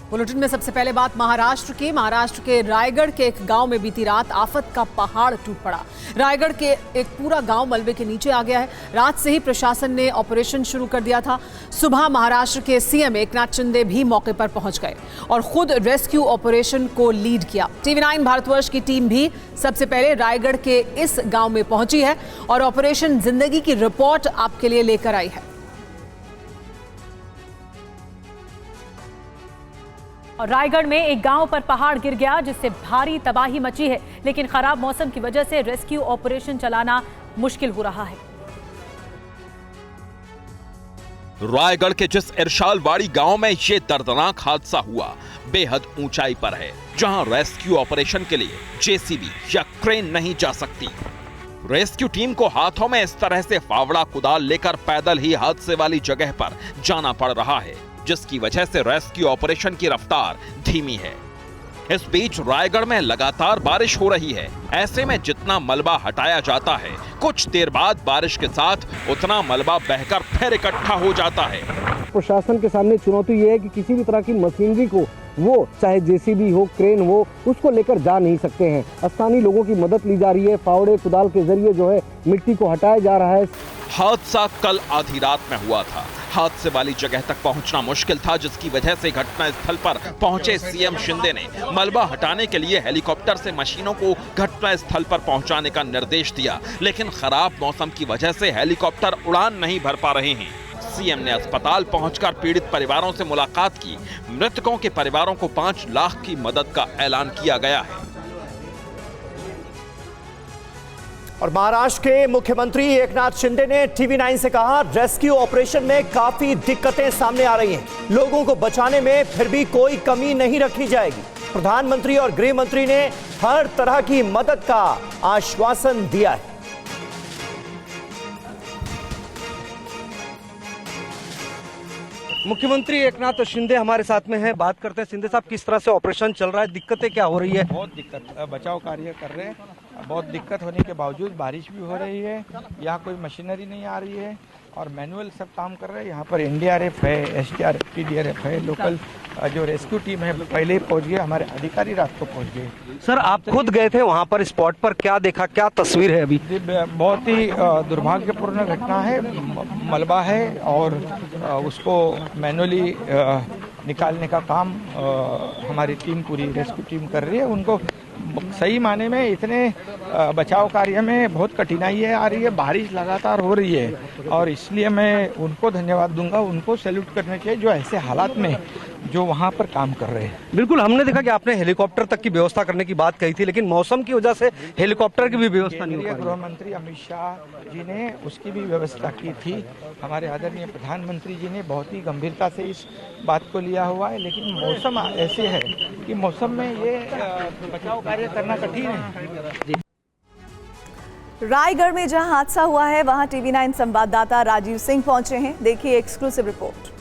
Bulletin में सबसे पहले बात महाराष्ट्र के रायगढ़ के एक गांव में बीती रात आफत का पहाड़ टूट पड़ा। रायगढ़ के एक पूरा गांव मलबे के नीचे आ गया है। रात से ही प्रशासन ने ऑपरेशन शुरू कर दिया था। सुबह महाराष्ट्र के सीएम एकनाथ शिंदे भी मौके पर पहुंच गए और खुद रेस्क्यू ऑपरेशन को लीड किया। TV9 भारतवर्ष की टीम भी सबसे पहले रायगढ़ के इस गांव में पहुंची है और ऑपरेशन जिंदगी की रिपोर्ट आपके लिए लेकर आई है। और रायगढ़ में एक गांव पर पहाड़ गिर गया जिससे भारी तबाही मची है, लेकिन खराब मौसम की वजह से रेस्क्यू ऑपरेशन चलाना मुश्किल हो रहा है। रायगढ़ के जिस इरशालवाड़ी गांव में ये दर्दनाक हादसा हुआ बेहद ऊंचाई पर है, जहां रेस्क्यू ऑपरेशन के लिए जेसीबी या क्रेन नहीं जा सकती। रेस्क्यू टीम को हाथों में इस तरह से फावड़ा कुदाल लेकर पैदल ही हादसे वाली जगह पर जाना पड़ रहा है, जिसकी वजह से रेस्क्यू ऑपरेशन की रफ्तार धीमी है। इस बीच रायगढ़ में लगातार बारिश हो रही है। ऐसे में जितना मलबा हटाया जाता है, कुछ देर बाद बारिश के साथ उतना मलबा बहकर फिर इकट्ठा हो जाता है। प्रशासन के सामने चुनौती ये है कि किसी भी तरह की मशीनरी को वो चाहे जेसीबी हो, क्रेन हो, उसको लेकर जा नहीं सकते हैं। स्थानीय लोगों की मदद ली जा रही है। फावड़े कुदाल के जरिए जो है मिट्टी को हटाया जा रहा है। हादसा कल आधी रात में हुआ था। हादसे वाली जगह तक पहुंचना मुश्किल था, जिसकी वजह से घटना स्थल पर पहुंचे सीएम शिंदे ने मलबा हटाने के लिए हेलीकॉप्टर से मशीनों को घटना स्थल पर पहुंचाने का निर्देश दिया, लेकिन खराब मौसम की वजह से हेलीकॉप्टर उड़ान नहीं भर पा रहे हैं। सीएम ने अस्पताल पहुंचकर पीड़ित परिवारों से मुलाकात की। मृतकों के परिवारों को 5 लाख की मदद का ऐलान किया गया है। और महाराष्ट्र के मुख्यमंत्री एकनाथ शिंदे ने TV9 से कहा, रेस्क्यू ऑपरेशन में काफी दिक्कतें सामने आ रही हैं। लोगों को बचाने में फिर भी कोई कमी नहीं रखी जाएगी। प्रधानमंत्री और गृह मंत्री ने हर तरह की मदद का आश्वासन दिया है। मुख्यमंत्री एकनाथ शिंदे हमारे साथ में हैं। बात करते हैं। शिंदे साहब, किस तरह से ऑपरेशन चल रहा है, दिक्कतें क्या हो रही है? बहुत दिक्कत, बचाव कार्य कर रहे हैं। बहुत दिक्कत होने के बावजूद बारिश भी हो रही है, यहाँ कोई मशीनरी नहीं आ रही है और मैनुअल सब काम कर रहे हैं। यहाँ पर NDRF है, SDRF, TDRF है, लोकल जो रेस्क्यू टीम है पहले ही पहुँच गए, हमारे अधिकारी रात को पहुँच गए। सर, आप खुद गए थे वहाँ पर स्पॉट पर, क्या देखा, क्या तस्वीर है अभी? बहुत ही दुर्भाग्यपूर्ण घटना है। मलबा है और उसको मैनुअली निकालने का काम हमारी टीम, पूरी रेस्क्यू टीम कर रही है। उनको सही माने में इतने बचाव कार्य में बहुत कठिनाई आ रही है। बारिश लगातार हो रही है और इसलिए मैं उनको धन्यवाद दूंगा। उनको सैल्यूट करना चाहिए जो ऐसे हालात में जो वहाँ पर काम कर रहे हैं। बिल्कुल, हमने देखा कि आपने हेलीकॉप्टर तक की व्यवस्था करने की बात कही थी, लेकिन मौसम की वजह से हेलीकॉप्टर की भी व्यवस्था नहीं हो पाई। गृह मंत्री अमित शाह जी ने उसकी भी व्यवस्था की थी। हमारे आदरणीय प्रधानमंत्री जी ने बहुत ही गंभीरता से इस बात को लिया हुआ है, लेकिन मौसम ऐसे है कि मौसम में ये बचाव कार्य करना कठिन है। रायगढ़ में जहां हादसा हुआ है वहां TV9 संवाददाता राजीव सिंह पहुंचे हैं। देखिए एक्सक्लूसिव रिपोर्ट।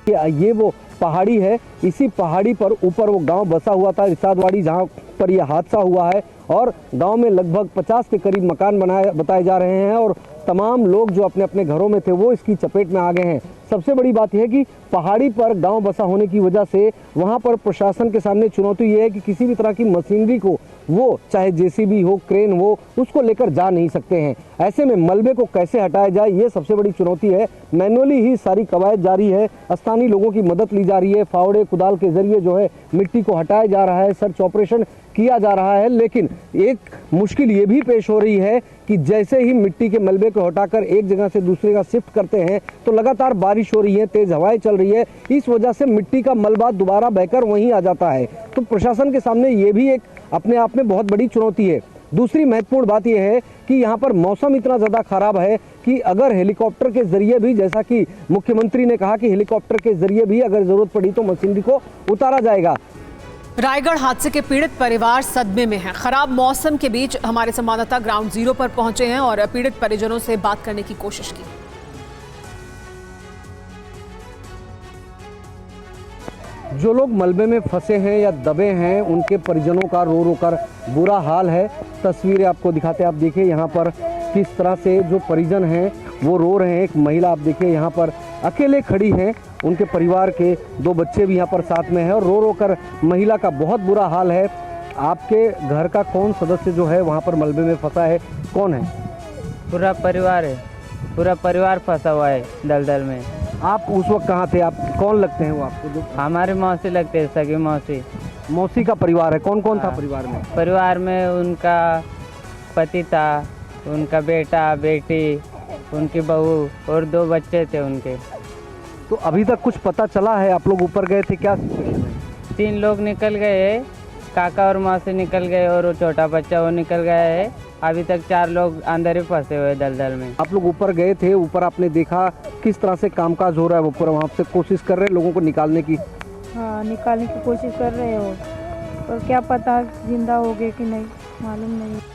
ये वो पहाड़ी है, इसी पहाड़ी पर ऊपर वो गांव बसा हुआ था इरशादवाड़ी, जहां पर यह हादसा हुआ है। और गांव में लगभग 50 के करीब मकान बताए जा रहे हैं और तमाम लोग जो अपने अपने घरों में थे वो इसकी चपेट में आ गए हैं। सबसे बड़ी बात यह है कि पहाड़ी पर गांव बसा होने की वजह से वहां पर प्रशासन के सामने चुनौती ये है कि किसी भी तरह की मशीनरी को वो चाहे जेसीबी हो, क्रेन हो, उसको लेकर जा नहीं सकते हैं। ऐसे में मलबे को कैसे हटाया जाए, ये सबसे बड़ी चुनौती है। मैनुअली ही सारी कवायद जारी है। स्थानीय लोगों की मदद ली जा रही है। फावड़े कुदाल के जरिए जो है मिट्टी को हटाया जा रहा है, सर्च ऑपरेशन किया जा रहा है। लेकिन एक मुश्किल ये भी पेश हो रही है कि जैसे ही मिट्टी के मलबे को हटाकर एक जगह से दूसरी जगह शिफ्ट करते हैं तो लगातार बारिश हो रही है, तेज हवाएं चल रही है। इस वजह से मिट्टी का मलबा दोबारा बहकर वहीं आ जाता है। तो प्रशासन के सामने ये भी एक अपने आप में बहुत बड़ी चुनौती है। दूसरी महत्वपूर्ण बात यह है कि यहाँ पर मौसम इतना ज़्यादा खराब है कि अगर हेलीकॉप्टर के जरिए भी, जैसा कि मुख्यमंत्री ने कहा कि हेलीकॉप्टर के जरिए भी अगर जरूरत पड़ी तो मशीनरी को उतारा जाएगा। रायगढ़ हादसे के पीड़ित परिवार सदमे में हैं। खराब मौसम के बीच हमारे संवाददाता ग्राउंड जीरो पर पहुंचे हैं और पीड़ित परिजनों से बात करने की कोशिश की। जो लोग मलबे में फंसे हैं या दबे हैं, उनके परिजनों का रो रो कर बुरा हाल है। तस्वीरें आपको दिखाते हैं। आप देखिए यहाँ पर किस तरह से जो परिजन हैं वो रो रहे हैं। एक महिला आप देखिए यहाँ पर अकेले खड़ी हैं उनके परिवार के 2 बच्चे भी यहाँ पर साथ में हैं और रो रो कर महिला का बहुत बुरा हाल है। आपके घर का कौन सदस्य जो है वहाँ पर मलबे में फंसा है, कौन है? पूरा परिवार है, पूरा परिवार फंसा हुआ है दलदल में। आप उस वक्त कहाँ थे? आप कौन लगते हैं वो आपको? जो हमारे मौसी लगते हैं, सगी मौसी। मौसी का परिवार है, कौन कौन था परिवार में? परिवार में उनका पति था, उनका बेटा बेटी, उनकी बहू और 2 बच्चे थे उनके। तो अभी तक कुछ पता चला है? आप लोग ऊपर गए थे, क्या सिचुएशन है? 3 लोग निकल गए, काका और मौसी निकल गए और वो छोटा बच्चा वो निकल गया है। अभी तक 4 लोग अंदर ही फंसे हुए दलदल में। आप लोग ऊपर गए थे, ऊपर आपने देखा किस तरह से कामकाज हो रहा है? ऊपर वहाँ से कोशिश कर रहे हैं लोगों को निकालने की? हाँ, निकालने की कोशिश कर रहे हो, पर क्या पता जिंदा हो गए कि नहीं, मालूम नहीं।